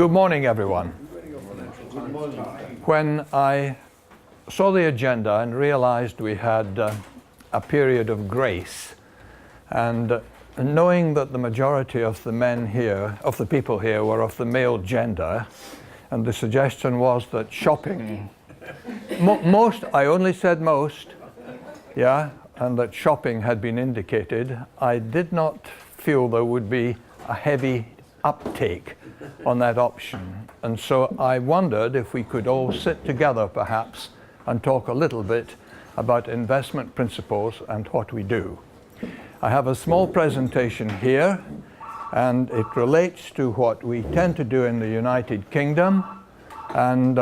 Good morning, everyone. When I saw the agenda and realized we had a period of grace, and knowing that the majority of the men here, of the people here, were of the male gender, and the suggestion was that shopping, most, I only said most, yeah, and that shopping had been indicated, I did not feel there would be a heavy uptake on that option. And so I wondered if we could all sit together perhaps and talk a little bit about investment principles and what we do. I have a small presentation here, and it relates to what we tend to do in the United Kingdom, and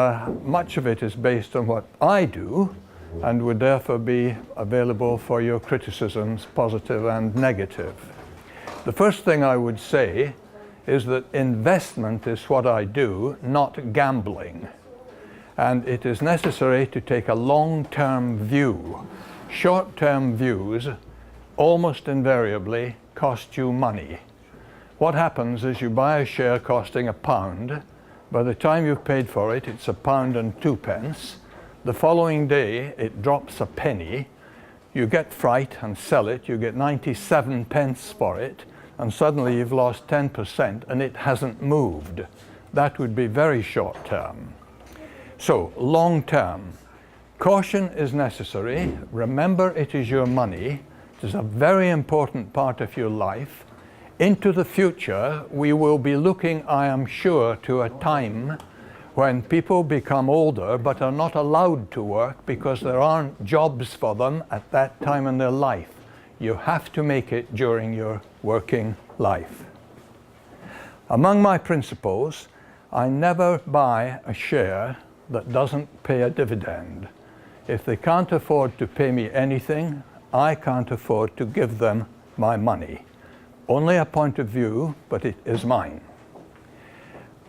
much of it is based on what I do and would therefore be available for your criticisms, positive and negative. The first thing I would say is that investment is what I do, not gambling. And it is necessary to take a long-term view. Short-term views almost invariably cost you money. What happens is you buy a share costing £1. By the time you've paid for it, it's £1.02. The following day, it drops a penny. You get fright and sell it. You get 97 pence for it. And suddenly you've lost 10% and it hasn't moved. That would be very short term. So, long term. Caution is necessary. Remember, it is your money. It is a very important part of your life. Into the future, we will be looking, I am sure, to a time when people become older but are not allowed to work because there aren't jobs for them at that time in their life. You have to make it during your working life. Among my principles, I never buy a share that doesn't pay a dividend. If they can't afford to pay me anything, I can't afford to give them my money. Only a point of view, but it is mine.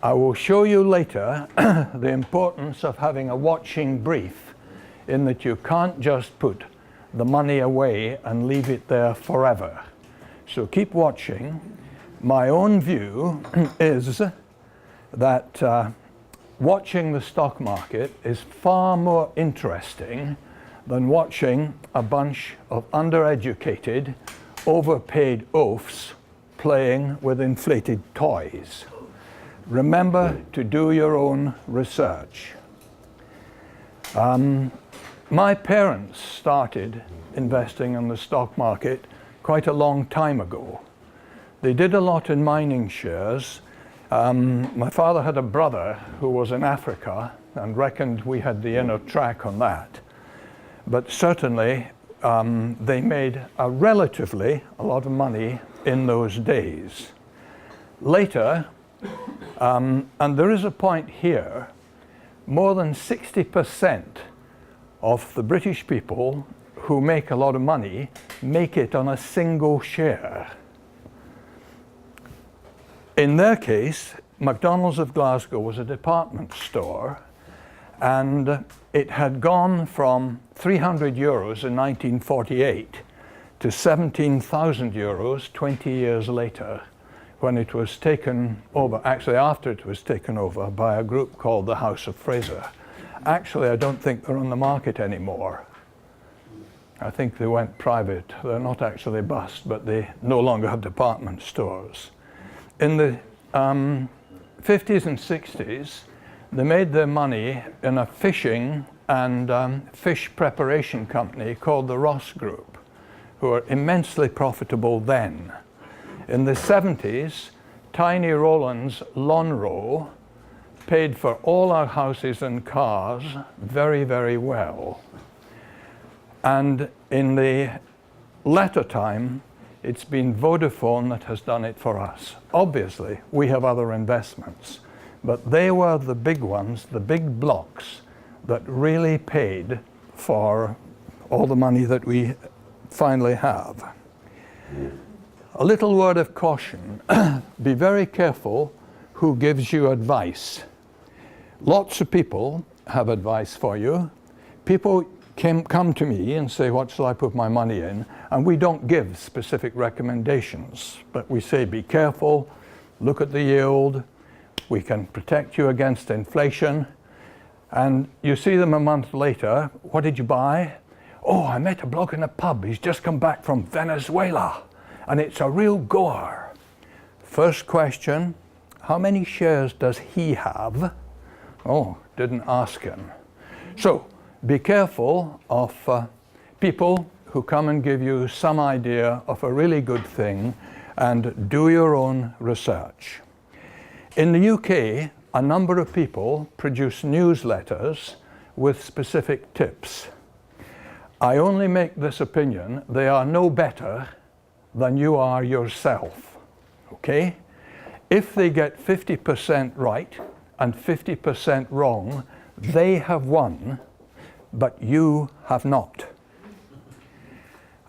I will show you later the importance of having a watching brief, in that you can't just put the money away and leave it there forever. So keep watching. My own view is that watching the stock market is far more interesting than watching a bunch of undereducated, overpaid oafs playing with inflated toys. Remember to do your own research. My parents started investing in the stock market quite a long time ago. They did a lot in mining shares. My father had a brother who was in Africa and reckoned we had the inner track on that. But certainly they made a lot of money in those days. Later, and there is a point here, more than 60% of the British people who make a lot of money make it on a single share. In their case, McDonald's of Glasgow was a department store, and it had gone from 300 euros in 1948 to 17,000 euros 20 years later, when it was taken over, actually after it was taken over by a group called the House of Fraser. Actually, I don't think they're on the market anymore. I think they went private. They're not actually bust, but they no longer have department stores. In the 50s and 60s, they made their money in a fishing and fish preparation company called the Ross Group, who were immensely profitable then. In the 70s, Tiny Roland's Lonhro paid for all our houses and cars very, very well. And in the latter time, it's been Vodafone that has done it for us. Obviously, we have other investments, but they were the big ones, the big blocks that really paid for all the money that we finally have. A little word of caution. Be very careful who gives you advice. Lots of people have advice for you. People come to me and say, what shall I put my money in? And we don't give specific recommendations, but we say, be careful, look at the yield, We can protect you against inflation. And you see them a month later. What did you buy? Oh, I met a bloke in a pub. He's just come back from Venezuela. And it's a real goer. First question, how many shares does he have? Oh, didn't ask him. So be careful of people who come and give you some idea of a really good thing, and do your own research. In the UK, a number of people produce newsletters with specific tips. I only make this opinion, they are no better than you are yourself, okay? If they get 50% right and 50% wrong, they have won, but you have not.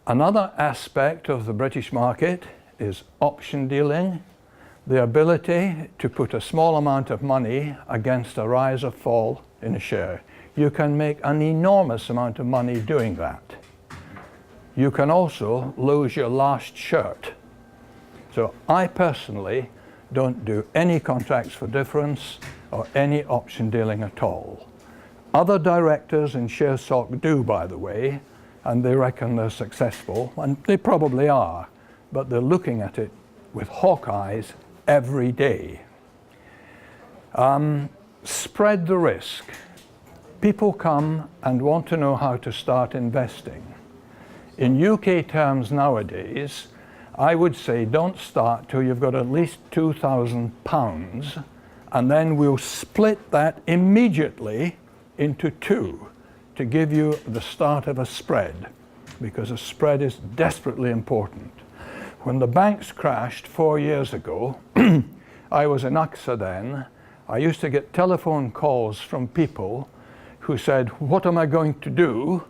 Another aspect of the British market is option dealing, the ability to put a small amount of money against a rise or fall in a share. You can make an enormous amount of money doing that. You can also lose your last shirt. So I personally don't do any contracts for difference or any option dealing at all. Other directors in ShareSoc do, by the way, and they reckon they're successful, and they probably are, but they're looking at it with hawk eyes every day. Spread the risk. People come and want to know how to start investing. In UK terms nowadays, I would say don't start till you've got at least £2,000, and then we'll split that immediately into two to give you the start of a spread, because a spread is desperately important. When the banks crashed 4 years ago, I was in AXA then. I used to get telephone calls from people who said, what am I going to do?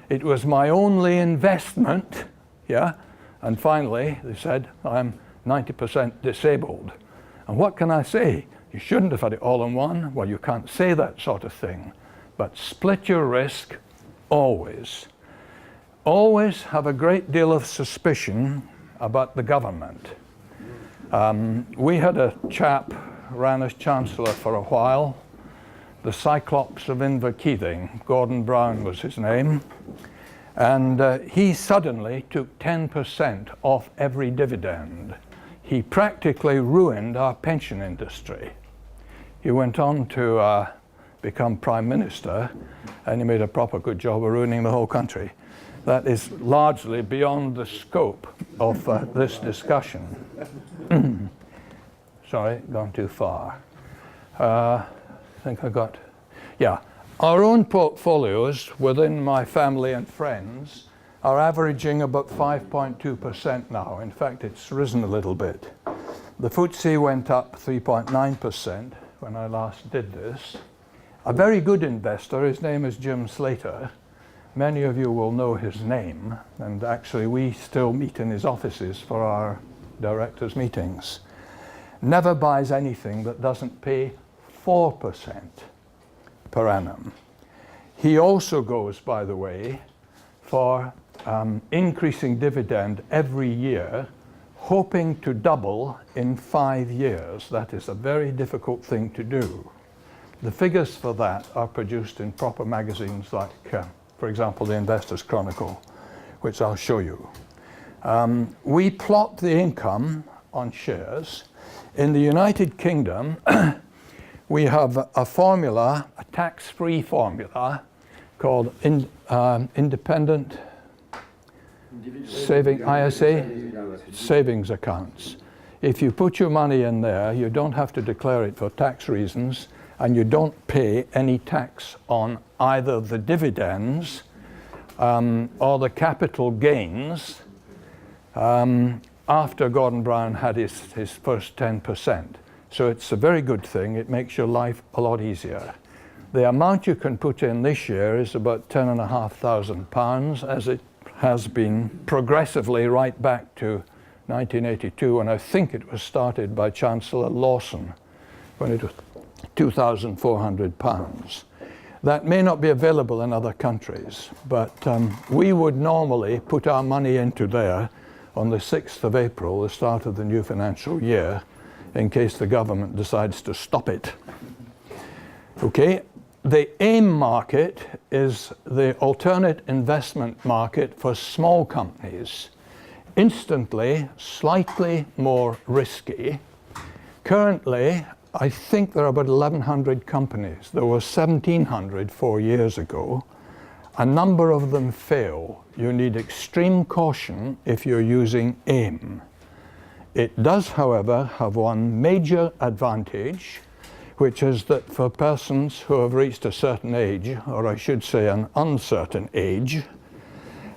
It was my only investment, yeah? And finally, they said, I'm 90% disabled. And what can I say? You shouldn't have had it all in one. Well, you can't say that sort of thing. But split your risk, always. Always have a great deal of suspicion about the government. We had a chap ran as Chancellor for a while, the Cyclops of Inverkeithing, Gordon Brown was his name, and he suddenly took 10% off every dividend. He practically ruined our pension industry. He went on to become Prime Minister, and he made a proper good job of ruining the whole country. That is largely beyond the scope of this discussion. Sorry, gone too far. I think I got, yeah. Our own portfolios within my family and friends are averaging about 5.2% now. In fact, it's risen a little bit. The FTSE went up 3.9% when I last did this. A very good investor, his name is Jim Slater. Many of you will know his name, and actually we still meet in his offices for our directors' meetings. Never buys anything that doesn't pay 4% per annum. He also goes, by the way, for increasing dividend every year, hoping to double in 5 years. That is a very difficult thing to do. The figures for that are produced in proper magazines like, for example, the Investors Chronicle, which I'll show you. We plot the income on shares. In the United Kingdom, we have a formula, a tax-free formula, called Independent Saving ISA savings accounts. If you put your money in there, you don't have to declare it for tax reasons, and you don't pay any tax on either the dividends or the capital gains after Gordon Brown had his first 10%. So it's a very good thing. It makes your life a lot easier. The amount you can put in this year is about £10,500, as it has been progressively right back to 1982, and I think it was started by Chancellor Lawson when it was £2,400. That may not be available in other countries, but we would normally put our money into there on the 6th of April, the start of the new financial year, in case the government decides to stop it. Okay, the AIM market is the alternate investment market for small companies. Instantly, slightly more risky. Currently, I think there are about 1,100 companies. There were 1,700 4 years ago. A number of them fail. You need extreme caution if you're using AIM. It does, however, have one major advantage, which is that for persons who have reached a certain age, or I should say an uncertain age,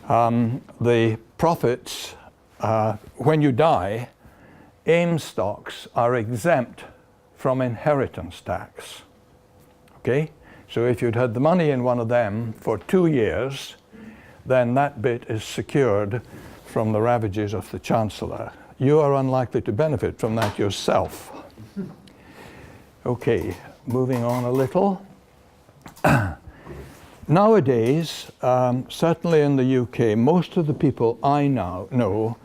the profits, when you die, AIM stocks are exempt from inheritance tax. Okay? So if you'd had the money in one of them for 2 years, then that bit is secured from the ravages of the Chancellor. You are unlikely to benefit from that yourself. Okay, moving on a little. Nowadays, certainly in the UK, most of the people I now know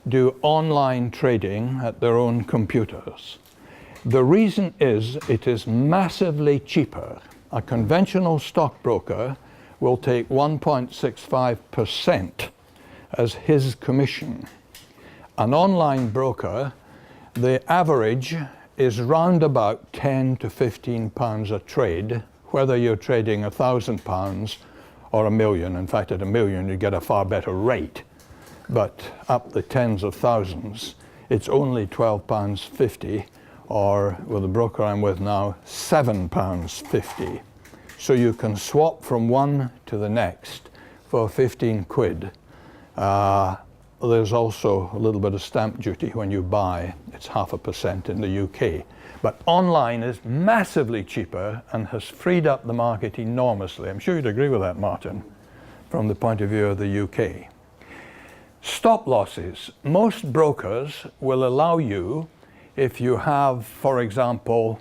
do online trading at their own computers. The reason is it is massively cheaper. A conventional stockbroker will take 1.65% as his commission. An online broker, the average is round about 10 to 15 pounds a trade, whether you're trading £1,000 or £1 million. In fact, at £1 million you get a far better rate. But up the tens of thousands, it's only £12.50, or with the broker I'm with now, £7.50. So you can swap from one to the next for 15 quid. There's also a little bit of stamp duty when you buy. It's 0.5% in the UK. But online is massively cheaper and has freed up the market enormously. I'm sure you'd agree with that, Martin, from the point of view of the UK. Stop losses. Most brokers will allow you, if you have, for example,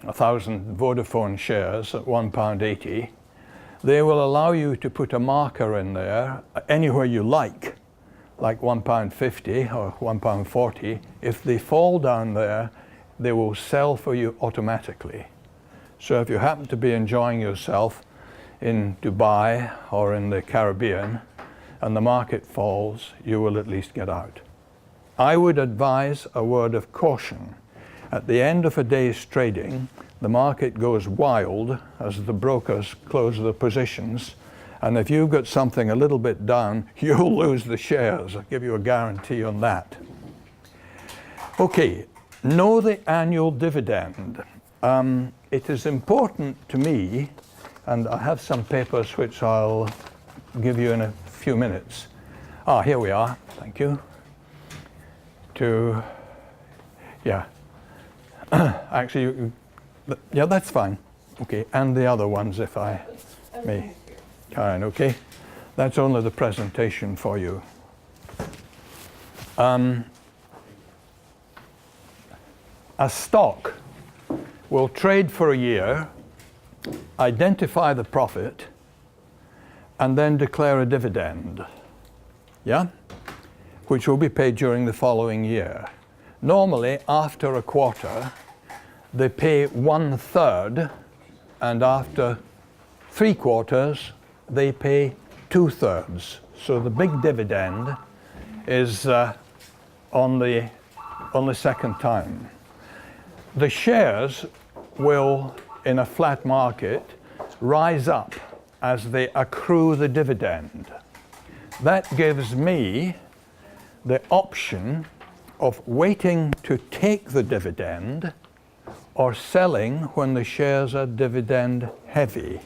1,000 Vodafone shares at £1.80, they will allow you to put a marker in there anywhere you like £1.50 or £1.40. If they fall down there, they will sell for you automatically. So if you happen to be enjoying yourself in Dubai or in the Caribbean and the market falls, you will at least get out. I would advise a word of caution. At the end of a day's trading, the market goes wild as the brokers close their positions, and if you've got something a little bit down, you'll lose the shares. I'll give you a guarantee on that. Okay, know the annual dividend. It is important to me, and I have some papers which I'll give you in a few minutes. Here we are, thank you. Actually, yeah, that's fine. Okay, and the other ones, if I may. Karen, okay? That's only the presentation for you. A stock will trade for a year, identify the profit, and then declare a dividend, yeah? Which will be paid during the following year. Normally, after a quarter, they pay 1/3, and after 3 quarters, they pay 2/3. So the big dividend is on the second time. The shares will, in a flat market, rise up as they accrue the dividend. That gives me the option of waiting to take the dividend or selling when the shares are dividend heavy.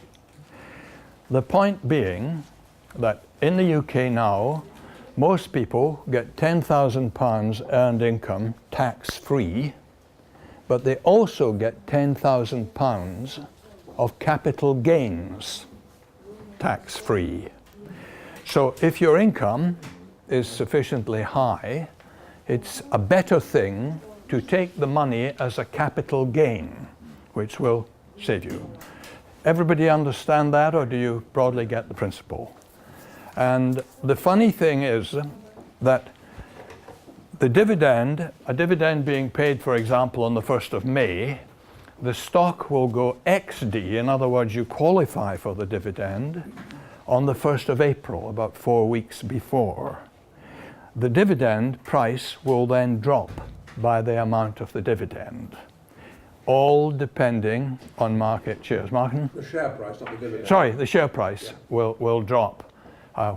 The point being that in the UK now, most people get £10,000 earned income tax-free, but they also get £10,000 of capital gains tax-free. So if your income is sufficiently high, it's a better thing to take the money as a capital gain, which will save you. Everybody understand that, or do you broadly get the principle? And the funny thing is that a dividend being paid, for example, on the 1st of May, the stock will go XD, in other words, you qualify for the dividend, on the 1st of April, about 4 weeks before. The dividend price will then drop by the amount of the dividend, all depending on market shares. Martin? The share price, not the dividend. Sorry, the share price will drop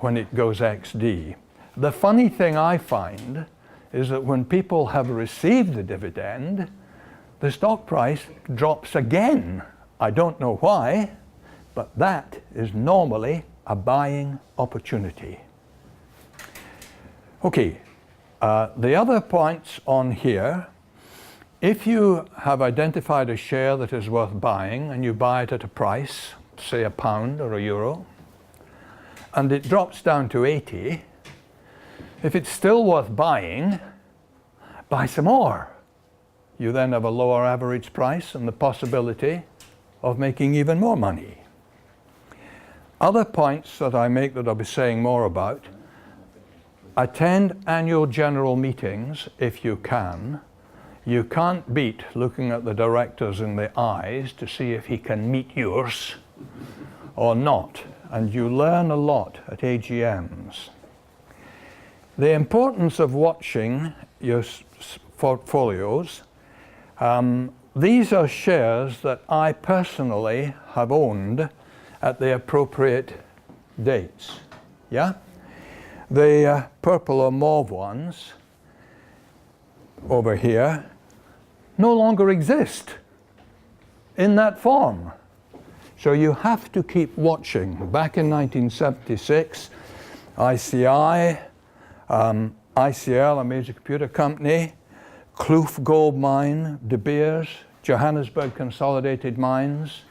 when it goes XD. The funny thing I find is that when people have received the dividend, the stock price drops again. I don't know why, but that is normally a buying opportunity. Okay, the other points on here, if you have identified a share that is worth buying and you buy it at a price, say £1 or €1, and it drops down to 80, if it's still worth buying, buy some more. You then have a lower average price and the possibility of making even more money. Other points that I make that I'll be saying more about: attend annual general meetings if you can. You can't beat looking at the directors in the eyes to see if he can meet yours or not, and you learn a lot at AGMs. The importance of watching your portfolios. These are shares that I personally have owned at the appropriate dates. Yeah? The purple or mauve ones over here no longer exist in that form. So you have to keep watching. Back in 1976, ICI, ICL, a major computer company, Kloof Gold Mine, De Beers, Johannesburg Consolidated Mines,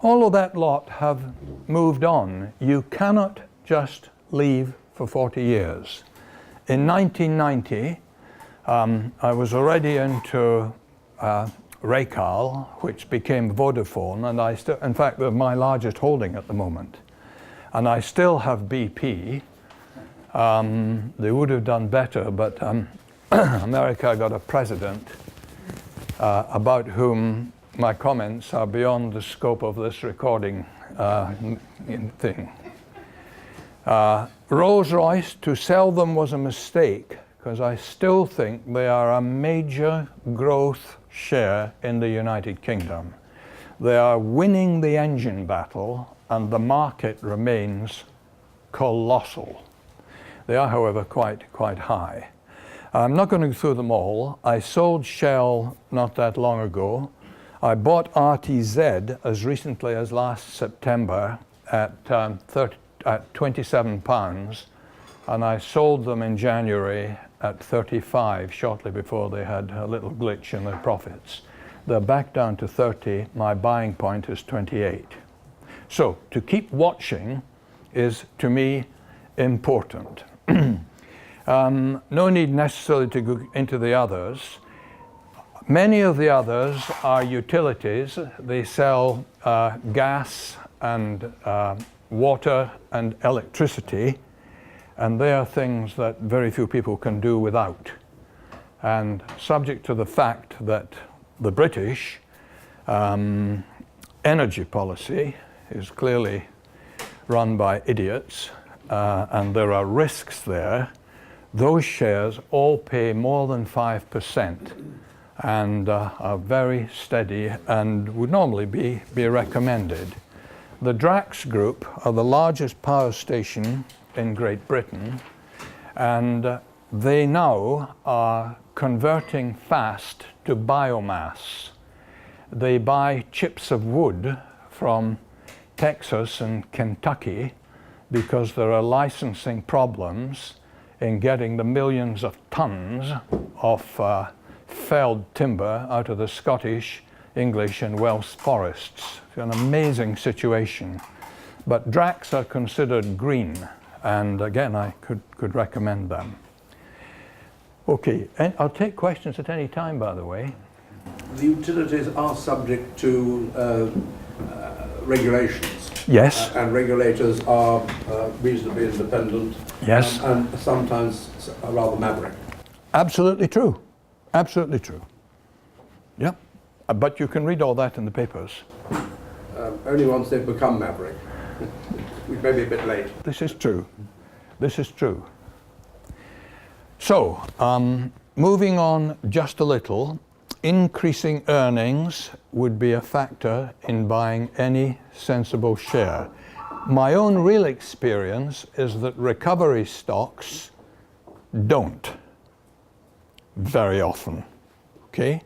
all of that lot have moved on. You cannot just leave for 40 years. In 1990, I was already into Racal, which became Vodafone, and I still, in fact, they're my largest holding at the moment. And I still have BP. They would have done better, but America got a president about whom my comments are beyond the scope of this recording thing. Rolls-Royce, to sell them was a mistake, because I still think they are a major growth share in the United Kingdom. They are winning the engine battle, and the market remains colossal. They are, however, quite high. I'm not going to go through them all. I sold Shell not that long ago. I bought RTZ as recently as last September at £27, and I sold them in January at 35, shortly before they had a little glitch in their profits. They're back down to 30. My buying point is 28. So to keep watching is, to me, important. No need necessarily to go into the others. Many of the others are utilities. They sell gas and water and electricity, and they are things that very few people can do without. And subject to the fact that the British energy policy is clearly run by idiots, and there are risks there, those shares all pay more than 5% and are very steady and would normally be recommended. The Drax Group are the largest power station in Great Britain, and they now are converting fast to biomass. They buy chips of wood from Texas and Kentucky because there are licensing problems in getting the millions of tons of felled timber out of the Scottish, English and Welsh forests. It's an amazing situation. But Drax are considered green, and again, I could recommend them. Okay, and I'll take questions at any time, by the way. The utilities are subject to regulations. Yes. And regulators are reasonably independent. Yes. And sometimes rather maverick. Absolutely true. Absolutely true. Yeah. But you can read all that in the papers. Only once they've become Maverick. We may be a bit late. This is true. This is true. So, moving on just a little, increasing earnings would be a factor in buying any sensible share. My own real experience is that recovery stocks don't very often. Okay?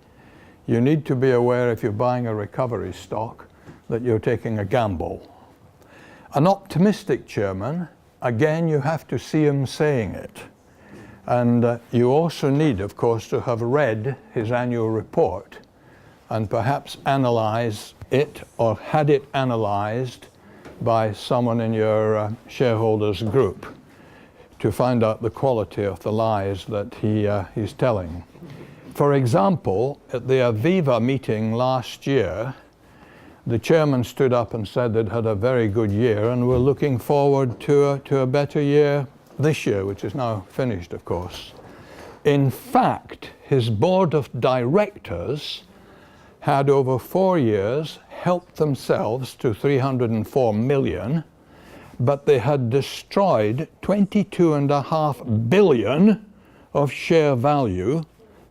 You need to be aware if you're buying a recovery stock that you're taking a gamble. An optimistic chairman, again, you have to see him saying it. And you also need, of course, to have read his annual report and perhaps analyze it or had it analyzed by someone in your shareholders group to find out the quality of the lies that he's telling. For example, at the Aviva meeting last year, the chairman stood up and said they'd had a very good year and were looking forward to a better year this year, which is now finished, of course. In fact, his board of directors had over 4 years helped themselves to 304 million, but they had destroyed 22.5 billion of share value,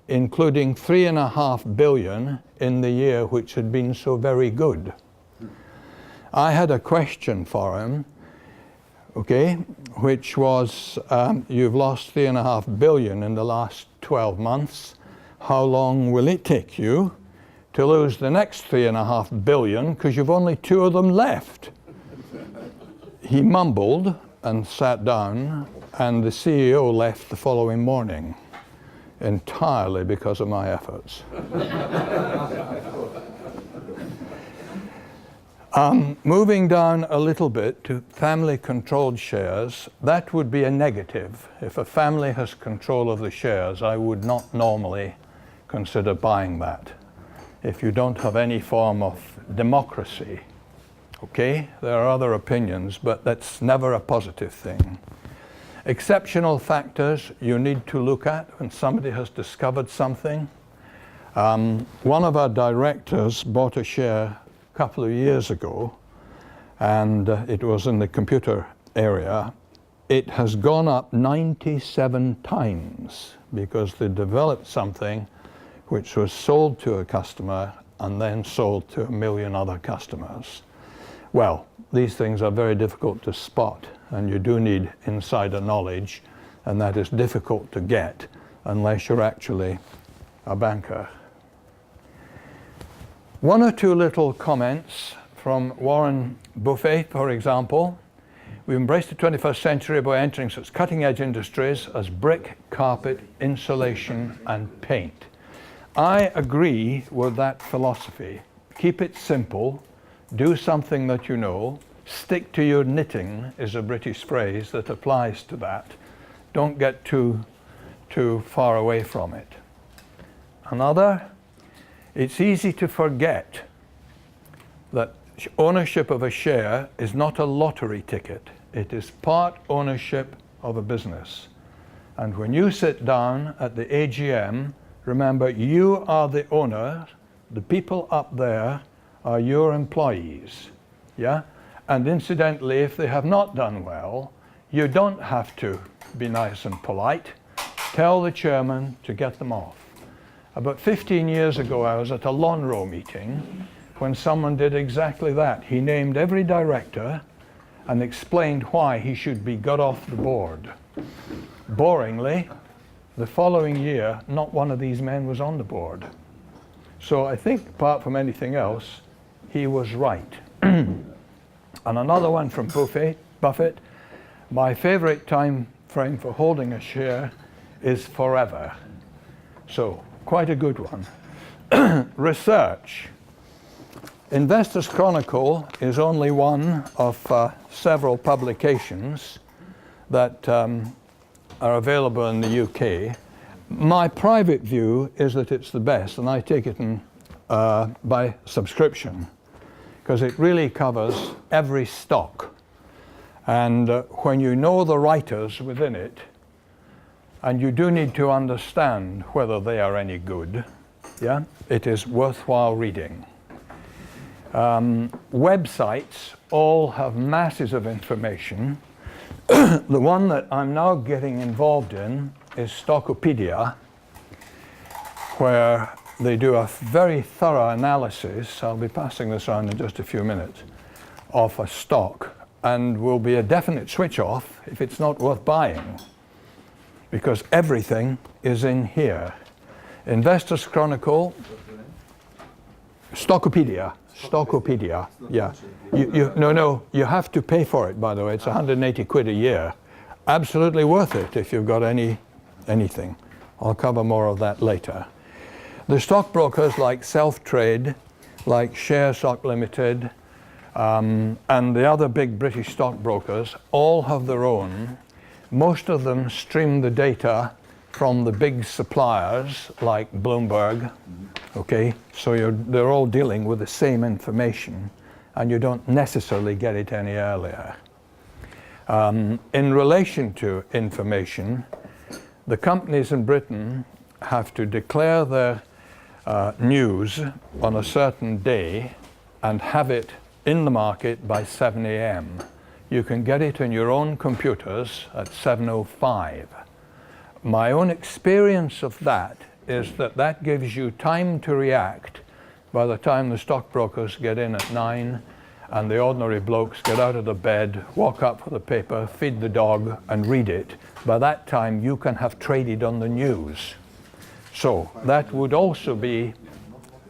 including 3.5 billion in the year which had been so very good. I had a question for him, okay, which was, you've lost 3.5 billion in the last 12 months. How long will it take you to lose the next 3.5 billion, because you've only 2 of them left? He mumbled and sat down, and the CEO left the following morning, entirely because of my efforts. Moving down a little bit to family-controlled shares, that would be a negative. If a family has control of the shares, I would not normally consider buying that. If you don't have any form of democracy, okay, there are other opinions, but that's never a positive thing. Exceptional factors you need to look at when somebody has discovered something. One of our directors bought a share a couple of years ago, and it was in the computer area. It has gone up 97 times because they developed something which was sold to a customer and then sold to 1 million other customers. Well, these things are very difficult to spot, and you do need insider knowledge, and that is difficult to get unless you're actually a banker. 1 or 2 little comments from Warren Buffett, for example. We embrace the 21st century by entering such cutting-edge industries as brick, carpet, insulation, and paint. I agree with that philosophy. Keep it simple, do something that you know, stick to your knitting is a British phrase that applies to that. Don't get too far away from it. Another, it's easy to forget that ownership of a share is not a lottery ticket. It is part ownership of a business. And when you sit down at the AGM, remember you are the owner, the people up there are your employees, yeah? And incidentally, if they have not done well, you don't have to be nice and polite. Tell the chairman to get them off. About 15 years ago, I was at a Lonrho meeting when someone did exactly that. He named every director and explained why he should be got off the board. Boringly, the following year, not one of these men was on the board. So I think, apart from anything else, he was right. And another one from Buffett, my favorite time frame for holding a share is forever. So, quite a good one. Research. Investors Chronicle is only one of several publications that are available in the UK. My private view is that it's the best, and I take it by subscription, because it really covers every stock. And when you know the writers within it, and you do need to understand whether they are any good. Yeah, it is worthwhile reading. Websites all have masses of information. The one that I'm now getting involved in is Stockopedia, where they do a very thorough analysis. I'll be passing this on in just a few minutes, of a stock, and will be a definite switch off if it's not worth buying, because everything is in here. Investors Chronicle, Stockopedia, yeah. You have to pay for it, by the way. It's 180 quid a year. Absolutely worth it if you've got anything. I'll cover more of that later. The stockbrokers like Self-Trade, like ShareSoc Limited, and the other big British stockbrokers all have their own. Most of them stream the data from the big suppliers like Bloomberg, okay? So they're all dealing with the same information, and you don't necessarily get it any earlier. In relation to information, the companies in Britain have to declare their news on a certain day and have it in the market by 7 a.m. You can get it in your own computers at 7:05. My own experience of that is that gives you time to react by the time the stockbrokers get in at 9 and the ordinary blokes get out of the bed, walk up for the paper, feed the dog and read it. By that time you can have traded on the news. So that would also be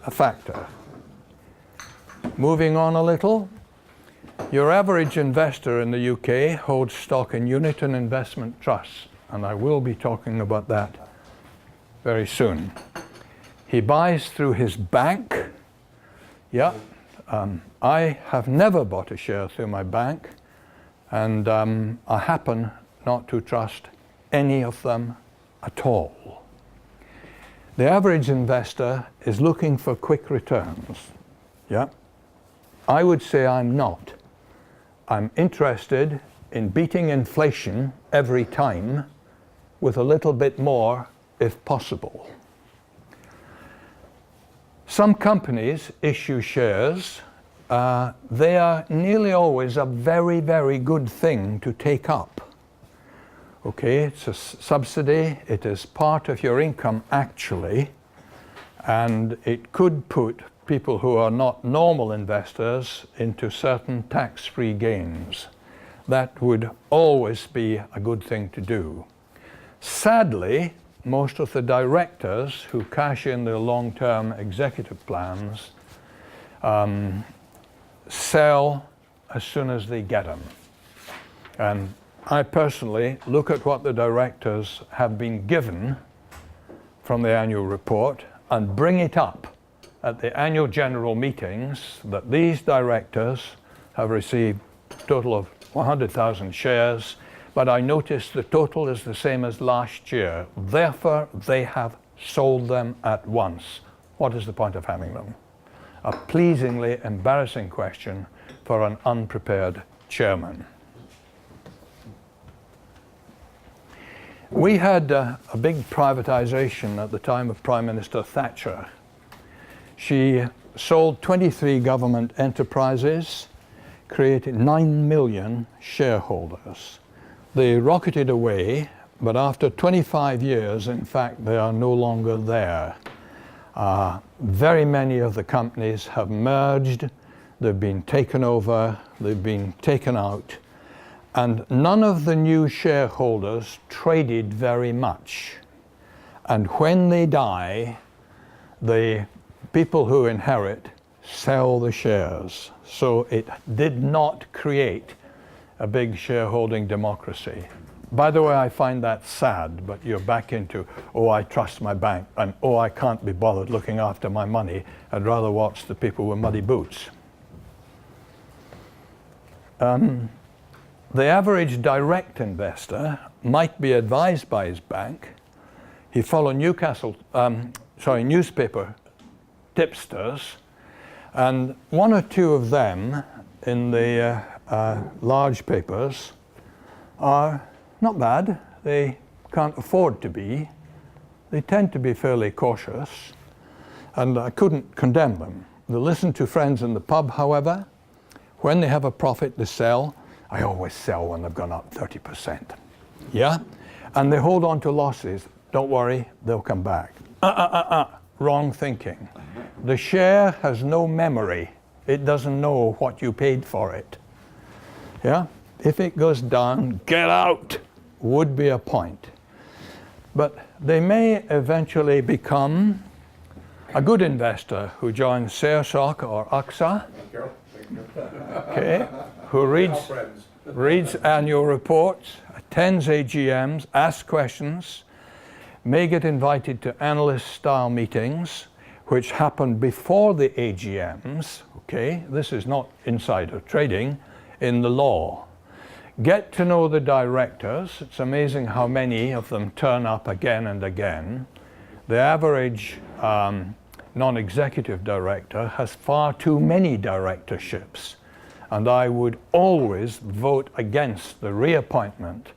a factor. Moving on a little, your average investor in the UK holds stock in Uniton Investment Trusts, and I will be talking about that very soon. He buys through his bank. Yeah, I have never bought a share through my bank, and I happen not to trust any of them at all. The average investor is looking for quick returns. Yeah, I would say I'm not. I'm interested in beating inflation every time with a little bit more if possible. Some companies issue shares. They are nearly always a very, very good thing to take up. Okay, it's a subsidy, it is part of your income actually, and it could put people who are not normal investors into certain tax-free gains. That would always be a good thing to do. Sadly, most of the directors who cash in their long-term executive plans sell as soon as they get them. And I personally look at what the directors have been given from the annual report and bring it up at the annual general meetings that these directors have received a total of 100,000 shares, but I notice the total is the same as last year. Therefore, they have sold them at once. What is the point of having them? A pleasingly embarrassing question for an unprepared chairman. We had a big privatization at the time of Prime Minister Thatcher. She sold 23 government enterprises, created 9 million shareholders. They rocketed away, but after 25 years, in fact, they are no longer there. Very many of the companies have merged, they've been taken over, they've been taken out, and none of the new shareholders traded very much. And when they die, the people who inherit sell the shares. So it did not create a big shareholding democracy. By the way, I find that sad, but you're back into, oh, I trust my bank, and oh, I can't be bothered looking after my money. I'd rather watch the people with muddy boots. The average direct investor might be advised by his bank. He follow newspaper tipsters, and one or two of them in the large papers are not bad. They can't afford to be. They tend to be fairly cautious, and I couldn't condemn them. They listen to friends in the pub, however. When they have a profit, they sell. I always sell when they've gone up 30%. Yeah? And they hold on to losses. Don't worry, they'll come back. Wrong thinking. The share has no memory. It doesn't know what you paid for it. Yeah? If it goes down, get out, would be a point. But they may eventually become a good investor who joins ShareShock or AXA, okay, who reads annual reports, attends AGMs, asks questions, may get invited to analyst-style meetings, which happen before the AGMs, okay, this is not insider trading, in the law. Get to know the directors. It's amazing how many of them turn up again and again. The average non-executive director has far too many directorships, and I would always vote against the reappointment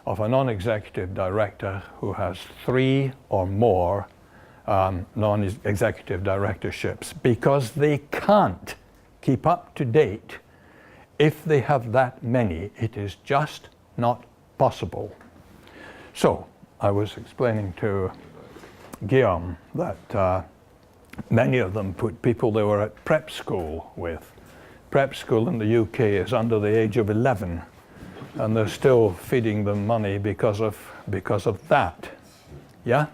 of a non-executive director who has 3 or more non-executive directorships, because they can't keep up to date if they have that many. It is just not possible. So I was explaining to Guillaume that many of them put people they were at prep school with. Prep school in the UK is under the age of 11, and they're still feeding them money because of that. Yeah?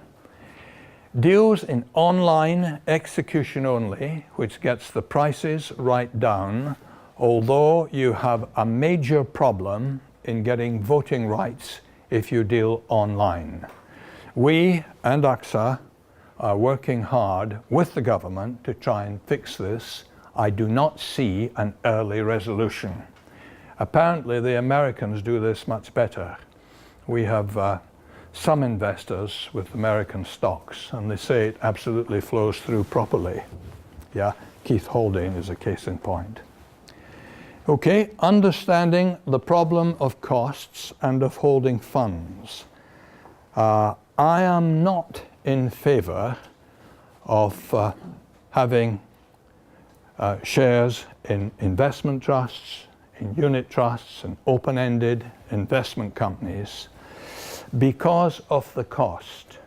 Deals in online execution only, which gets the prices right down, although you have a major problem in getting voting rights if you deal online. We and AXA are working hard with the government to try and fix this. I do not see an early resolution. Apparently the Americans do this much better. We have some investors with American stocks, and they say it absolutely flows through properly. Yeah, Keith Haldane is a case in point. Okay, understanding the problem of costs and of holding funds. I am not in favor of having shares in investment trusts, in unit trusts, and open-ended investment companies because of the cost.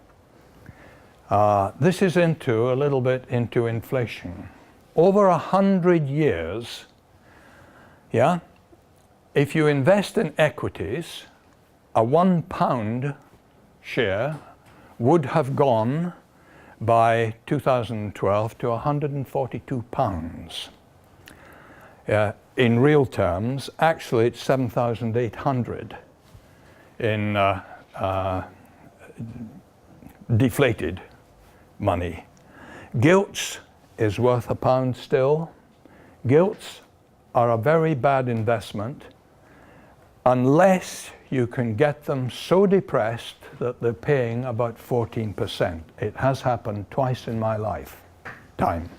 This is a little bit into inflation. Over 100 years, yeah, if you invest in equities, a £1 share would have gone by 2012 to £142. In real terms, actually it's 7,800 in deflated money. Gilts is worth £1 still. Gilts are a very bad investment unless you can get them so depressed that they're paying about 14%. It has happened twice in my lifetime.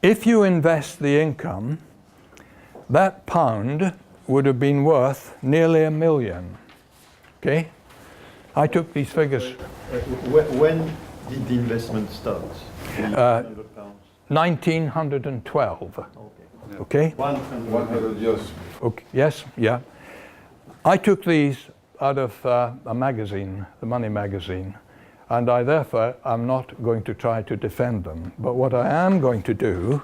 If you invest the income, that pound would have been worth nearly £1 million. Okay? I took these figures. When did the investment start? 1912. Okay? 100 years. Okay. Yes, yeah. I took these out of a magazine, the Money magazine, and I therefore am not going to try to defend them. But what I am going to do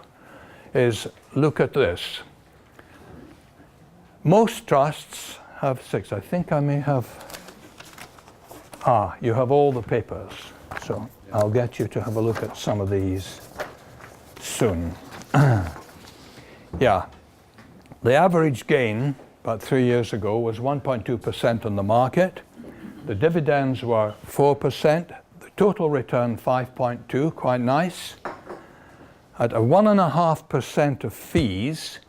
is look at this. Most trusts have 6. I think I may have... you have all the papers. So I'll get you to have a look at some of these soon. Yeah. The average gain about 3 years ago was 1.2% on the market. The dividends were 4%. The total return 5.2, quite nice. At a 1.5% of fees,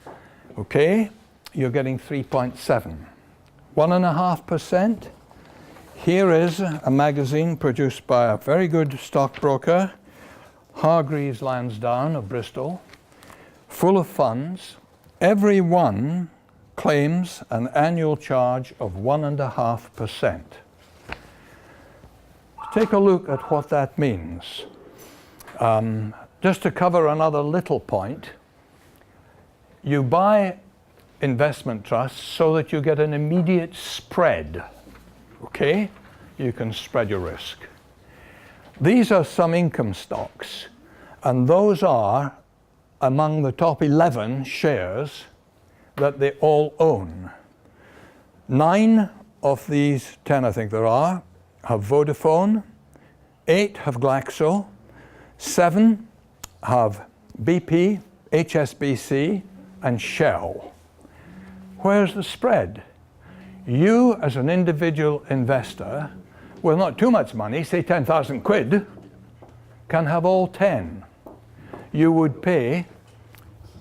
okay, you're getting 3.7. 1.5%. Here is a magazine produced by a very good stockbroker, Hargreaves Lansdown of Bristol, full of funds. Every one claims an annual charge of 1.5%. Take a look at what that means. Just to cover another little point, you buy investment trusts so that you get an immediate spread. Okay? You can spread your risk. These are some income stocks, and those are among the top 11 shares that they all own. 9 of these 10, I think there are, have Vodafone, 8 have Glaxo, 7 have BP, HSBC, and Shell. Where's the spread? You, as an individual investor, with not too much money, say 10,000 quid, can have all 10. You would pay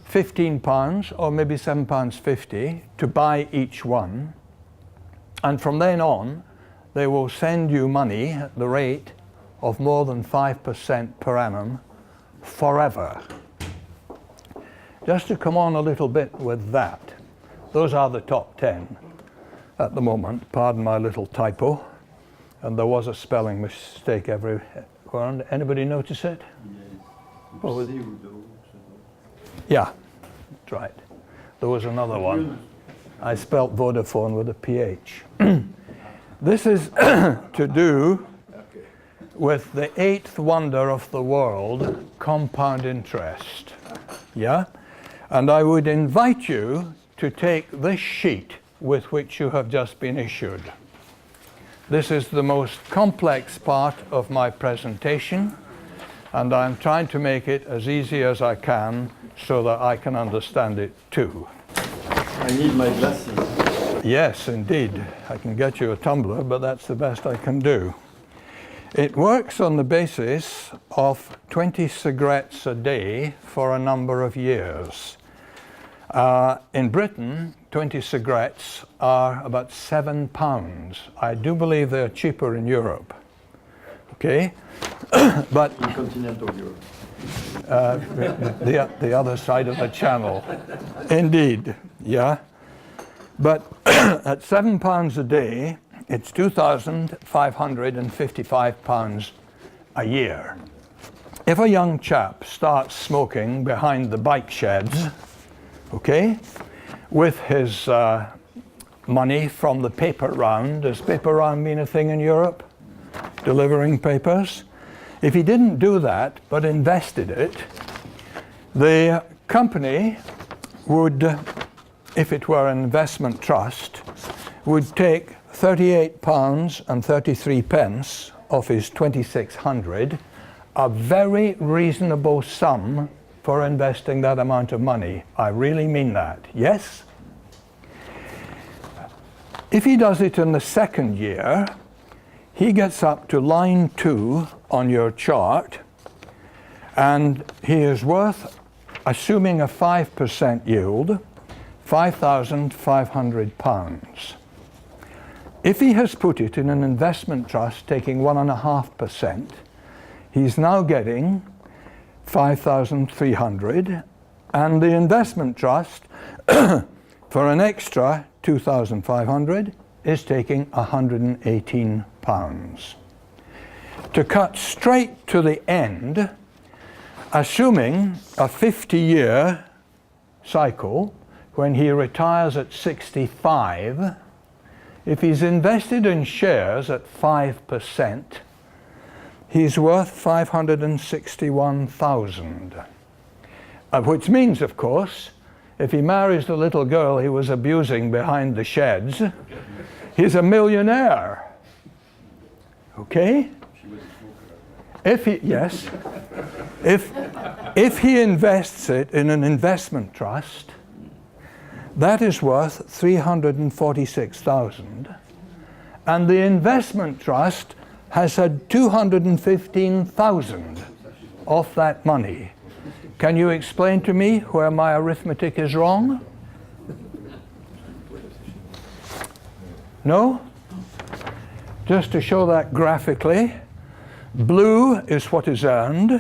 £15 or maybe £7.50 to buy each one, and from then on they will send you money at the rate of more than 5% per annum forever. Just to come on a little bit with that, those are the top 10 at the moment. Pardon my little typo, and there was a spelling mistake everywhere. Anybody notice it? Oh, yeah, that's right. There was another one. I spelt Vodafone with a PH. This is to do with the 8th wonder of the world, compound interest. Yeah? And I would invite you to take this sheet with which you have just been issued. This is the most complex part of my presentation, and I'm trying to make it as easy as I can so that I can understand it too. I need my glasses. Yes, indeed. I can get you a tumbler, but that's the best I can do. It works on the basis of 20 cigarettes a day for a number of years. In Britain, 20 cigarettes are about £7. I do believe they're cheaper in Europe. Okay? But In continental Europe. the other side of the channel. Indeed, yeah. But at £7 a day, it's £2,555 a year. If a young chap starts smoking behind the bike sheds, okay, with his money from the paper round, does paper round mean a thing in Europe? Delivering papers? If he didn't do that, but invested it, the company would, if it were an investment trust, would take £38.33 of his 2,600, a very reasonable sum for investing that amount of money. I really mean that. Yes? If he does it in the second year, he gets up to line 2 on your chart, and he is worth, assuming a 5% yield, £5,500. If he has put it in an investment trust taking 1.5%, he's now getting 5,300, and the investment trust for an extra 2,500 is taking £118. To cut straight to the end, assuming a 50-year cycle, when he retires at 65, if he's invested in shares at 5%, he's worth 561,000. Which means, of course, if he marries the little girl he was abusing behind the sheds, he's a millionaire. Okay? If he, yes, if he invests it in an investment trust, that is worth 346,000, and the investment trust has had 215,000 of that money. Can you explain to me where my arithmetic is wrong? No? Just to show that graphically, blue is what is earned,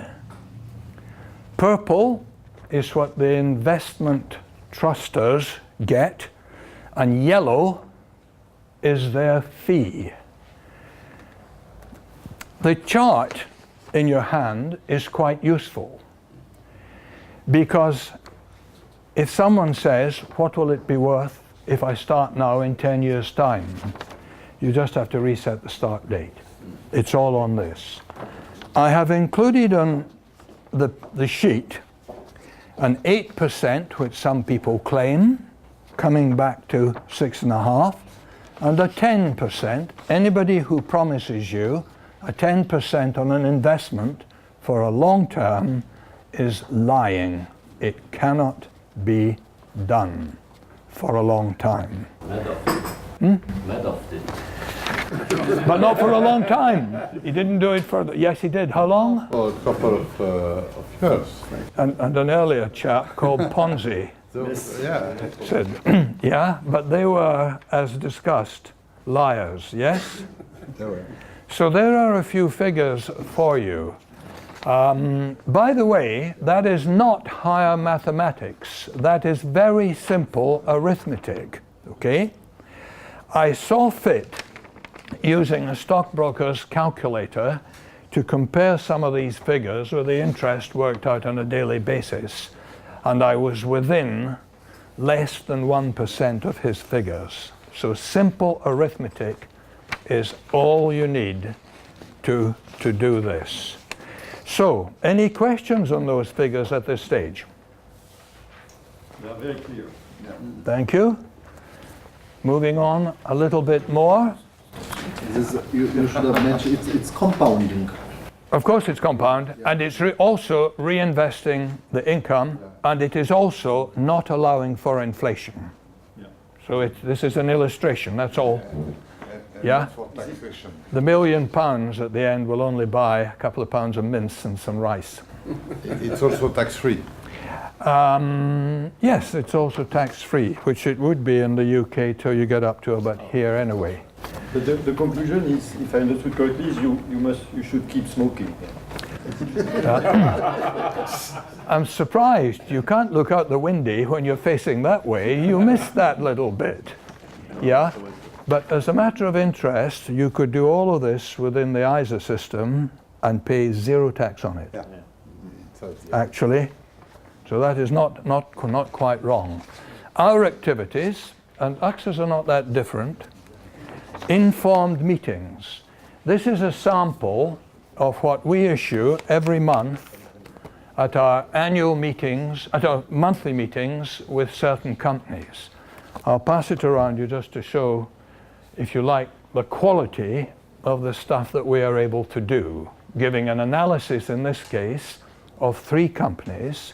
purple is what the investment trusters get, and yellow is their fee. The chart in your hand is quite useful, because if someone says, what will it be worth if I start now in 10 years' time? You just have to reset the start date. It's all on this. I have included on the sheet an 8%, which some people claim, coming back to 6.5, and a 10%. Anybody who promises you a 10% on an investment for a long term is lying. It cannot be done for a long time. Madoff did. But not for a long time. He didn't do it for, yes he did. How long? Well, a couple of years. And an earlier chap called Ponzi So, yeah. said, yeah, but they were, as discussed, liars, yes? They were. So there are a few figures for you. By the way, that is not higher mathematics. That is very simple arithmetic, okay? I saw fit, using a stockbroker's calculator, to compare some of these figures with the interest worked out on a daily basis, and I was within less than 1% of his figures. So simple arithmetic is all you need to do this. So, any questions on those figures at this stage? They are very clear. Thank you. Moving on a little bit more. You should have mentioned it's compounding. Of course it's compound, and it's also reinvesting the income, and it is also not allowing for inflation. Yeah. So this is an illustration, that's all. Yeah? For taxation. The £1 million at the end will only buy a couple of pounds of mince and some rice. It's also tax-free. Yes, it's also tax-free, which it would be in the UK till you get up to about here anyway. But the conclusion is, if I understood correctly, is you should keep smoking. I'm surprised you can't look out the window when you're facing that way. You missed that little bit. Yeah? But as a matter of interest, you could do all of this within the ISA system and pay zero tax on it, Yeah. So, actually. So that is not quite wrong. Our activities, and AXAs are not that different, informed meetings. This is a sample of what we issue every month at our annual meetings, at our monthly meetings with certain companies. I'll pass it around you just to show, if you like, the quality of the stuff that we are able to do, giving an analysis in this case of 3 companies,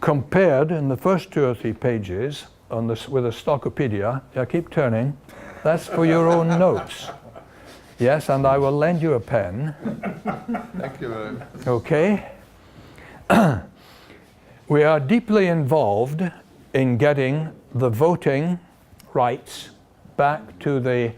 compared in the first 2 or 3 pages on this with a Stockopedia. Yeah, keep turning. That's for your own notes. Yes, and I will lend you a pen. thank you very much. Okay. We are deeply involved in getting the voting rights back to the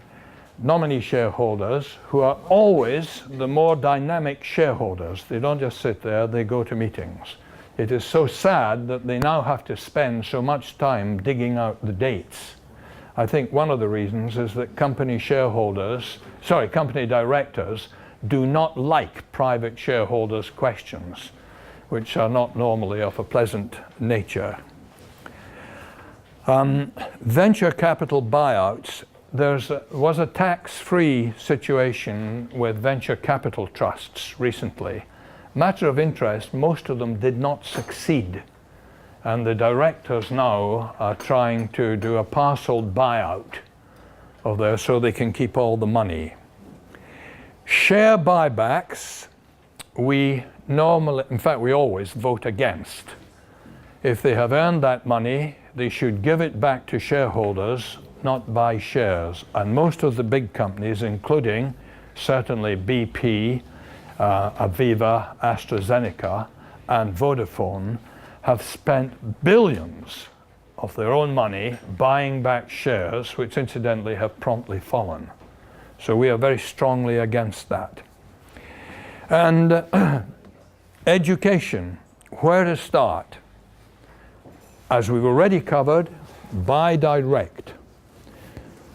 nominee shareholders, who are always the more dynamic shareholders. They don't just sit there, they go to meetings. It is so sad that they now have to spend so much time digging out the dates. I think one of the reasons is that company directors do not like private shareholders' questions, which are not normally of a pleasant nature. Venture capital buyouts. There was a tax-free situation with venture capital trusts recently. Matter of interest, most of them did not succeed. And the directors now are trying to do a parcel buyout of theirs so they can keep all the money. Share buybacks, we normally, in fact, we always vote against. If they have earned that money, they should give it back to shareholders, not buy shares. And most of the big companies, including certainly BP, Aviva, AstraZeneca, and Vodafone, have spent billions of their own money buying back shares, which incidentally have promptly fallen. So we are very strongly against that. And education, where to start? As we've already covered, buy direct.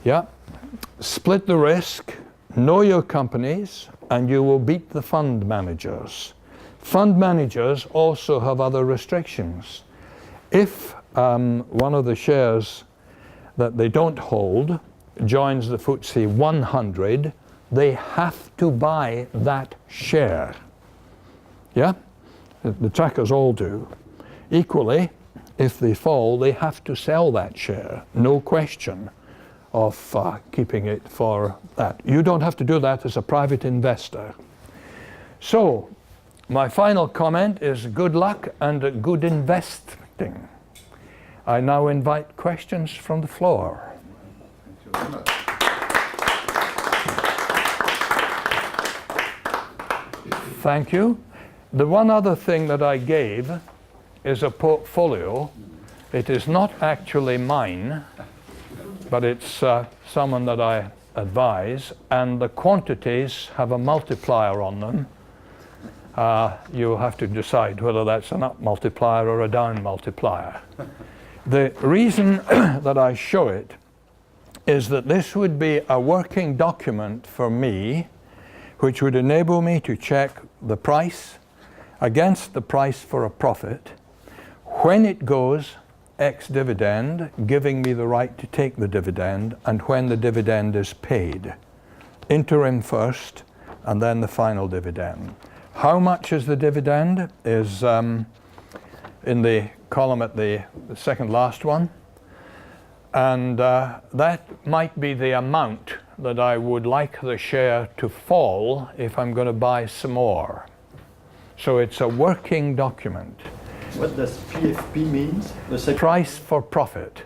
Yeah. Split the risk, know your companies, and you will beat the fund managers. Fund managers also have other restrictions. If one of the shares that they don't hold joins the FTSE 100, they have to buy that share. Yeah? The trackers all do. Equally, if they fall, they have to sell that share. No question of keeping it for that. You don't have to do that as a private investor. So, my final comment is good luck and good investing. I now invite questions from the floor. Thank you very much. Thank you. The one other thing that I gave is a portfolio. It is not actually mine, but it's someone that I advise, and the quantities have a multiplier on them. You have to decide whether that's an up multiplier or a down multiplier. The reason that I show it is that this would be a working document for me, which would enable me to check the price against the price for a profit, when it goes ex-dividend, giving me the right to take the dividend, and when the dividend is paid. Interim first, and then the final dividend. How much is the dividend is in the column at the second last one. And that might be the amount that I would like the share to fall if I'm going to buy some more. So it's a working document. What does PFP means? The second Price for profit.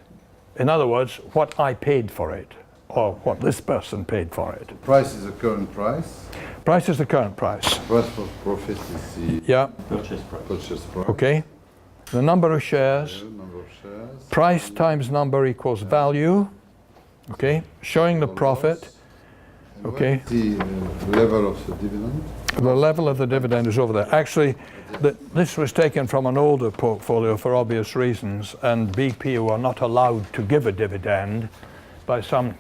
In other words, what I paid for it, or what this person paid for it. Price is the current price. Price is the current price. Price for profit is the Yeah, purchase price. purchase price. okay. The number of shares, Number of shares. price times number equals value, okay. Showing the profit, And okay. what's the level of the dividend? The level of the dividend is over there. Actually, this was taken from an older portfolio for obvious reasons, and BP were not allowed to give a dividend by some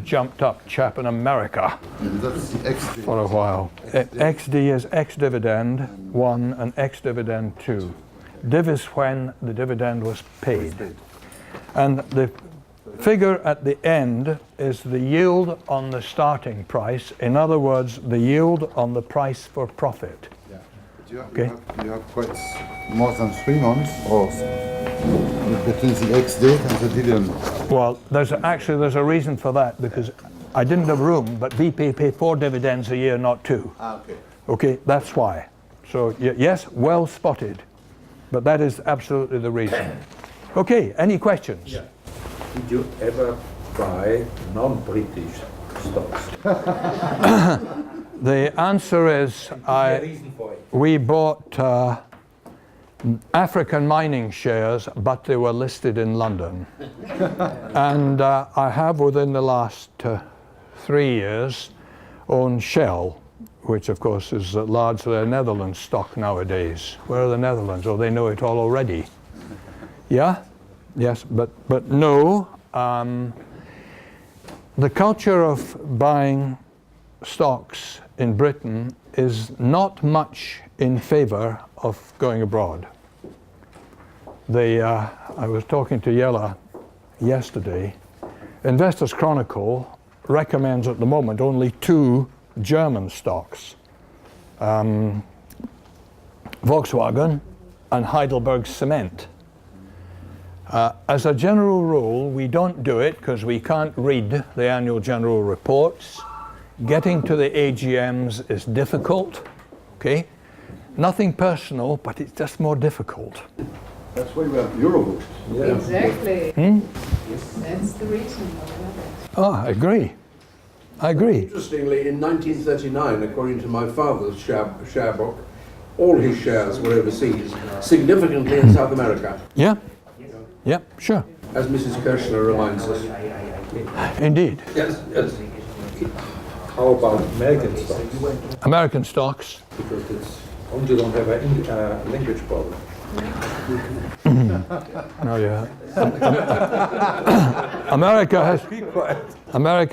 jumped up chap in America And that's the ex. for a while. XD is ex-dividend 1 and ex-dividend 2. Div is when the dividend was paid. And the figure at the end is the yield on the starting price. In other words, the yield on the price for profit. Yeah. But you have, Okay. you have quite more than 3 months or between the ex date and the dividend. Well, there's a reason for that, because I didn't have room, but BP pay 4 dividends a year, not 2. Okay. Okay, that's why. So yes, well spotted, but that is absolutely the reason. Okay, any questions? Did you ever buy non-British stocks? The answer is The reason for it? we bought African mining shares, but they were listed in London. And I have, within the last 3 years, owned Shell, which of course is largely a Netherlands stock nowadays. Where are the Netherlands? Oh, they know it all already. Yeah? Yes, but no. The culture of buying stocks in Britain is not much in favor of going abroad. I was talking to Jella yesterday. Investors Chronicle recommends at the moment only 2 German stocks, Volkswagen and Heidelberg Cement. As a general rule, we don't do it because we can't read the annual general reports. Getting to the AGMs is difficult, okay? Nothing personal, but it's just more difficult. That's why we have Eurobooks. Exactly. That's the reason. I agree. I agree. Interestingly, in 1939, according to my father's share book, all his shares were overseas, significantly in South America, Yeah? Yeah, sure. as Mrs. Kirshner reminds us. Indeed. Yes, yes. How about American stocks? American stocks. Because it's only don't have a language problem. No, yeah. America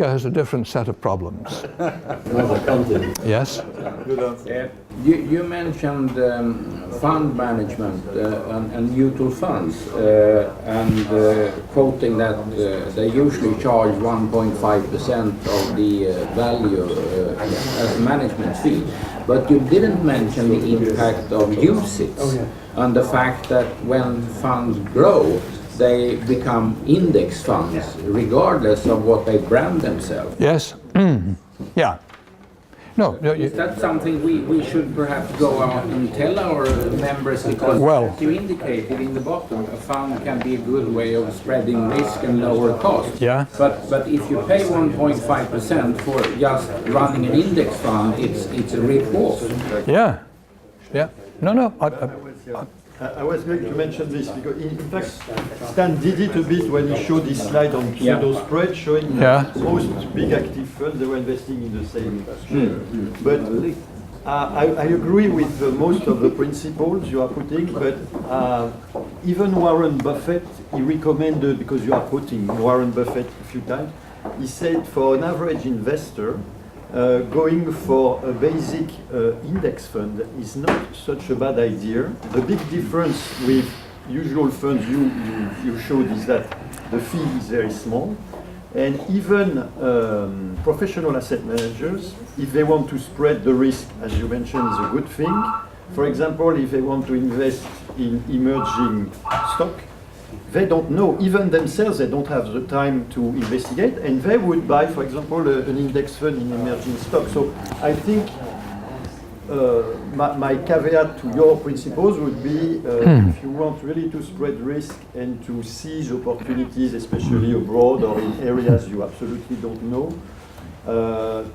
has a different set of problems. Another continent. Yes? You mentioned fund management and mutual funds, quoting that they usually charge 1.5% of the value as a management fee. But you didn't mention the impact of UCITS and the fact that when funds grow, they become index funds, regardless of what they brand themselves. Yes? Yeah. No, Is that something we should perhaps go out and tell our members? Because Well- as you indicated in the bottom, a fund can be a good way of spreading risk and lower cost. Yeah. But if you pay 1.5% for just running an index fund, it's a rip-off. yeah. Yeah. No. I was going to mention this because, in fact, Stan did it a bit when he showed this slide on pseudo spread, showing that most big active funds they were investing in the same share. But I agree with most of the principles you are putting. But even Warren Buffett, he recommended, because you are quoting Warren Buffett a few times, he said for an average investor, going for a basic index fund is not such a bad idea. The big difference with usual funds you showed is that the fee is very small, and even professional asset managers, if they want to spread the risk, as you mentioned, is a good thing. For example, if they want to invest in emerging stock, they don't know, even themselves, they don't have the time to investigate, and they would buy, for example, an index fund in emerging stock. So I think my caveat to your principles would be, if you want really to spread risk and to seize opportunities, especially abroad or in areas you absolutely don't know,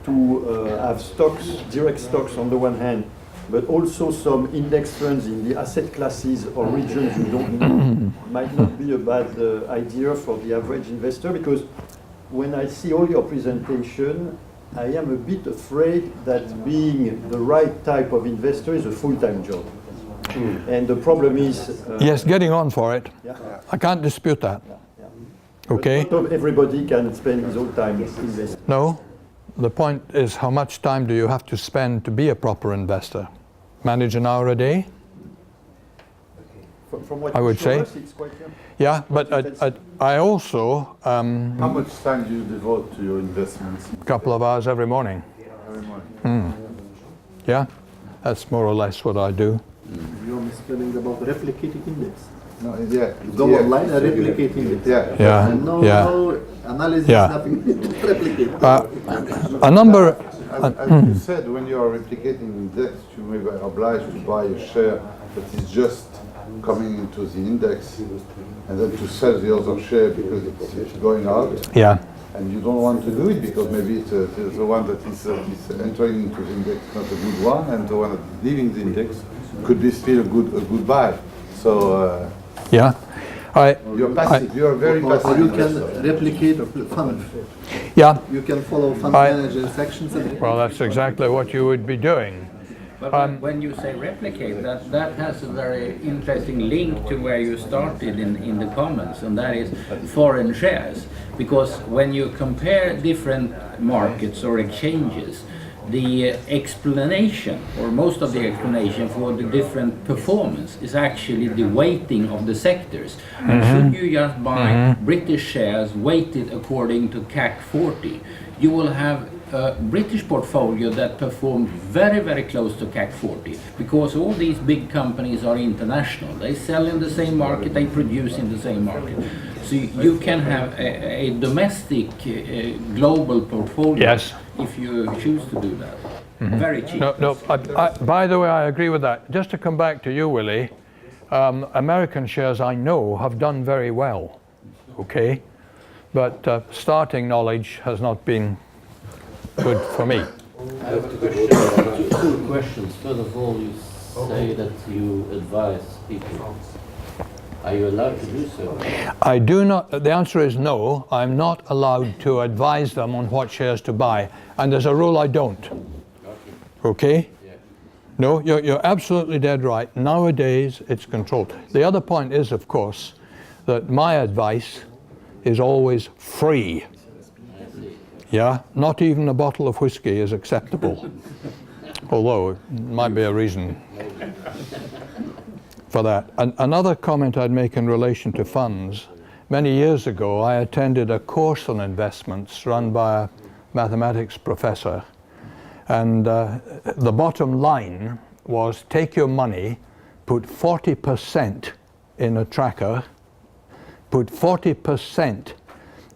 to have stocks, direct stocks on the one hand, but also some index funds in the asset classes or regions you don't know might not be a bad idea for the average investor, because when I see all your presentation, I am a bit afraid that being the right type of investor is a full-time job. And the problem is... Yes, getting on for it. Yeah. I can't dispute that. Okay? But not everybody can spend his whole time investing. No. The point is, how much time do you have to spend to be a proper investor? Manage an hour a day? From what I you would show say. us, it's quite young. Yeah, but I also How much time do you devote to your investments? a couple of hours every morning. Every morning. Yeah, that's more or less what I do. You're misspelling about replicating index. No, yeah. Go online and replicate index. Yeah. Yeah, And no analysis, Yeah. nothing. Replicate. a number. As you said, when you are replicating index, you may be obliged to buy a share that is just coming into the index, and then to sell the other share because it's going out. Yeah, And you don't want to do it because maybe it's the one that is entering into the index not a good one, and the one that is leaving the index could be still a good buy. So yeah. you're passive. You are very passive. Or you can investor. replicate a fund. Yeah. You can follow fund I- manager sections. And Well, that's exactly what you would be doing. But when you say replicate, that has a very interesting link to where you started in the comments, and that is foreign shares. Because when you compare different markets or exchanges, the explanation, or most of the explanation for the different performance, is actually the weighting of the sectors. And should you just buy British shares weighted according to CAC 40, you will have a British portfolio that performed very, very close to CAC 40, because all these big companies are international. They sell in the same market, they produce in the same market. So you can have a domestic global portfolio, Yes. if you choose to do that. Very cheap. No. By the way, I agree with that. Just to come back to you, Willie, American shares I know have done very well. Okay, but starting knowledge has not been good for me. I have two questions. First of all, you say that you advise people. Are you allowed to do so? I do not. The answer is no. I'm not allowed to advise them on what shares to buy, and as a rule, I don't. Okay? Yeah. No, you're absolutely dead right. Nowadays, it's controlled. The other point is, of course, that my advice is always free. Yeah, not even a bottle of whiskey is acceptable. Although it might be a reason for that. Another comment I'd make in relation to funds. Many years ago, I attended a course on investments run by a mathematics professor. And the bottom line was take your money, put 40% in a tracker, put 40%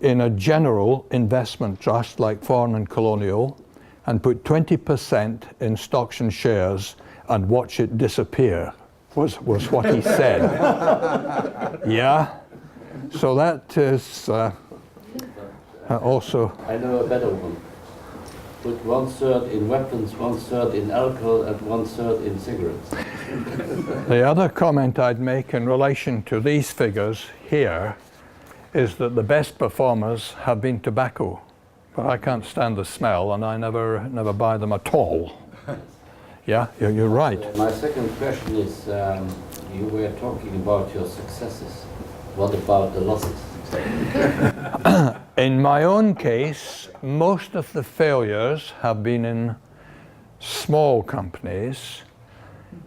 in a general investment trust like Foreign and Colonial, and put 20% in stocks and shares and watch it disappear, was what he said. Yeah? So that is also... I know a better one. Put 1/3 in weapons, 1/3 in alcohol, and 1/3 in cigarettes. The other comment I'd make in relation to these figures here is that the best performers have been tobacco. But I can't stand the smell, and I never buy them at all. Yeah, you're right. My second question is, you were talking about your successes. What about the losses? In my own case, most of the failures have been in small companies,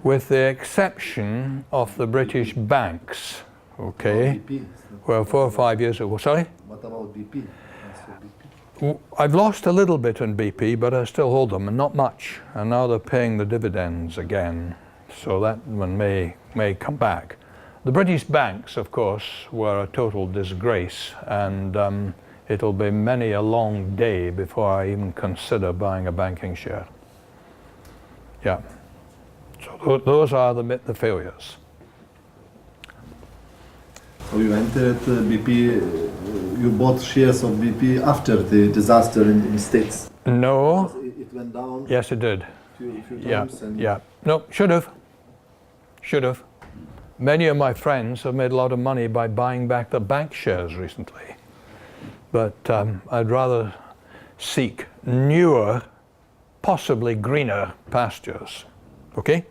with the exception of the British banks. Okay? BP. Well, 4 or 5 years ago. Sorry? What about BP? I've lost a little bit in BP, but I still hold them, and not much. And now they're paying the dividends again, so that one may come back. The British banks, of course, were a total disgrace, and it'll be many a long day before I even consider buying a banking share. Yeah. So those are the failures. So you entered BP, you bought shares of BP after the disaster in the States? No. It went down? Yes, it did. Few Yeah, times? And yeah. No, should have. Should have. Many of my friends have made a lot of money by buying back the bank shares recently. But I'd rather seek newer, possibly greener pastures. Okay?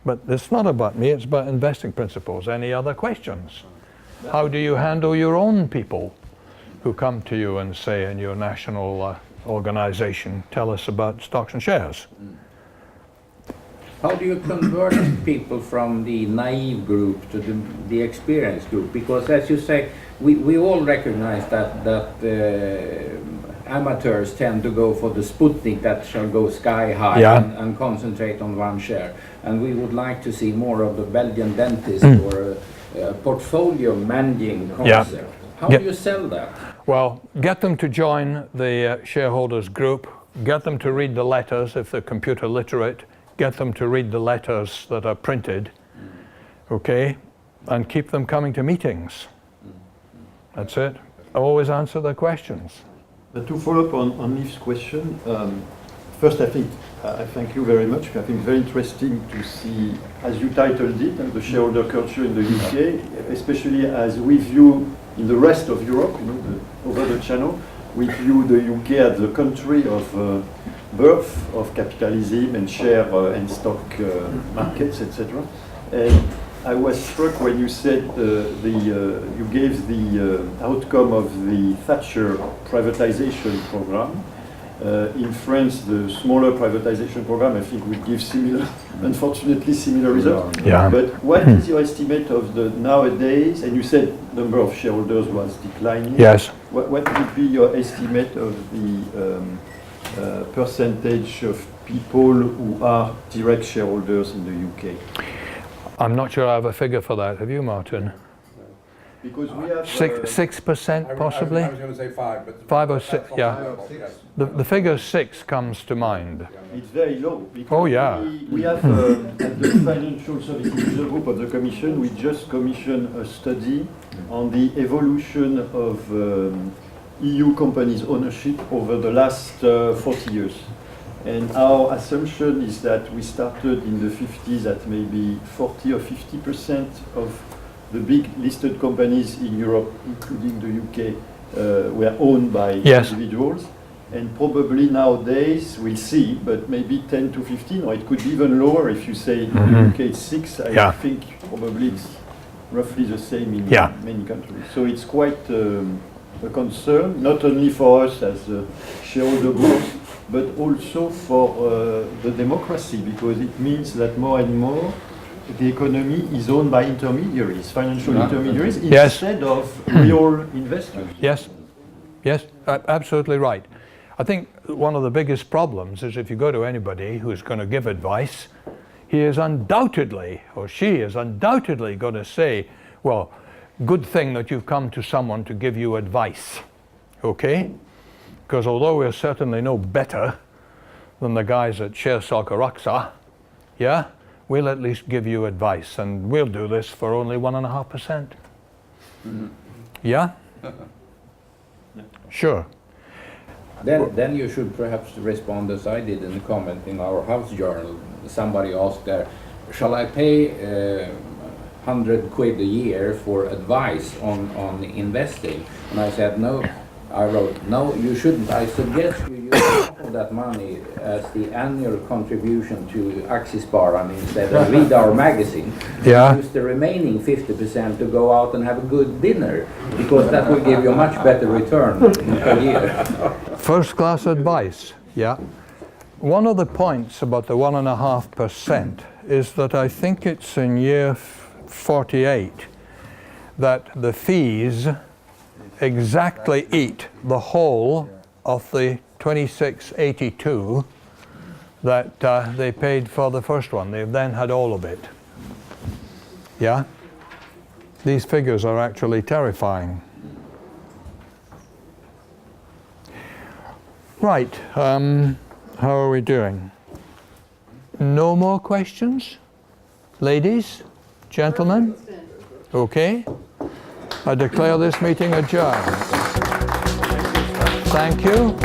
But it's not about me, it's about investing principles. Any other questions? How do you handle your own people who come to you and say in your national organization, tell us about stocks and shares? How do you convert people from the naive group to the experienced group? Because as you say, we all recognize that amateurs tend to go for the Sputnik that shall go sky high, Yeah. and concentrate on one share. And we would like to see more of the Belgian dentist or portfolio managing concept. How do you sell that? Well, get them to join the shareholders group, get them to read the letters if they're computer literate, get them to read the letters that are printed, okay, and keep them coming to meetings. That's it. Always answer their questions. But to follow up on Yves' question, first I thank you very much. I think very interesting to see, as you titled it, the shareholder culture in the UK, especially as we view in the rest of Europe, over the channel, we view the UK as the country of birth of capitalism and share and stock markets, etc. And I was struck when you said you gave the outcome of the Thatcher privatization program. In France, the smaller privatization program, I think, would give unfortunately similar results. Yeah. But what is your estimate of the nowadays? And you said number of shareholders was declining. Yes. What would be your estimate of the percentage of people who are direct shareholders in the UK? I'm not sure I have a figure for that. Have you, Martin? Because we have 6% possibly? I was going to say 5, but 5 or 6, yeah. The figure 6 comes to mind. It's very low. Because Oh, yeah. We have at the Financial Services User Group of the Commission, we just commissioned a study on the evolution of EU companies' ownership over the last 40 years. And our assumption is that we started in the 50s at maybe 40 or 50% of the big listed companies in Europe, including the UK, were owned by Yes. individuals. And probably nowadays, we'll see, but maybe 10 to 15, or it could be even lower if you say in the UK it's 6. I think probably it's roughly the same in many countries. So it's quite a concern, not only for us as a shareholder group, but also for the democracy, because it means that more and more the economy is owned by intermediaries, financial intermediaries, instead of real investors. Yes, yes, absolutely right. I think one of the biggest problems is if you go to anybody who's going to give advice, he is undoubtedly, or she is undoubtedly going to say, well, good thing that you've come to someone to give you advice, okay? Because although we're certainly no better than the guys at Share Soccer, yeah, we'll at least give you advice, and we'll do this for only 1.5%. Yeah? Sure. Then you should perhaps respond as I did in the comment in our house journal. Somebody asked there, shall I pay 100 quid a year for advice on investing? And I said, no. I wrote, no, you shouldn't. I suggest you use half of that money as the annual contribution to Aktiespararna instead and read our magazine. Yeah. Use the remaining 50% to go out and have a good dinner, because that will give you a much better return per year. First class advice, yeah. One of the points about the 1.5% is that I think it's in year 48 that the fees exactly eat the whole of the 2682 that they paid for the first one. They've then had all of it. Yeah? These figures are actually terrifying. Right, how are we doing? No more questions? Ladies, gentlemen? Okay. I declare this meeting adjourned. Thank you.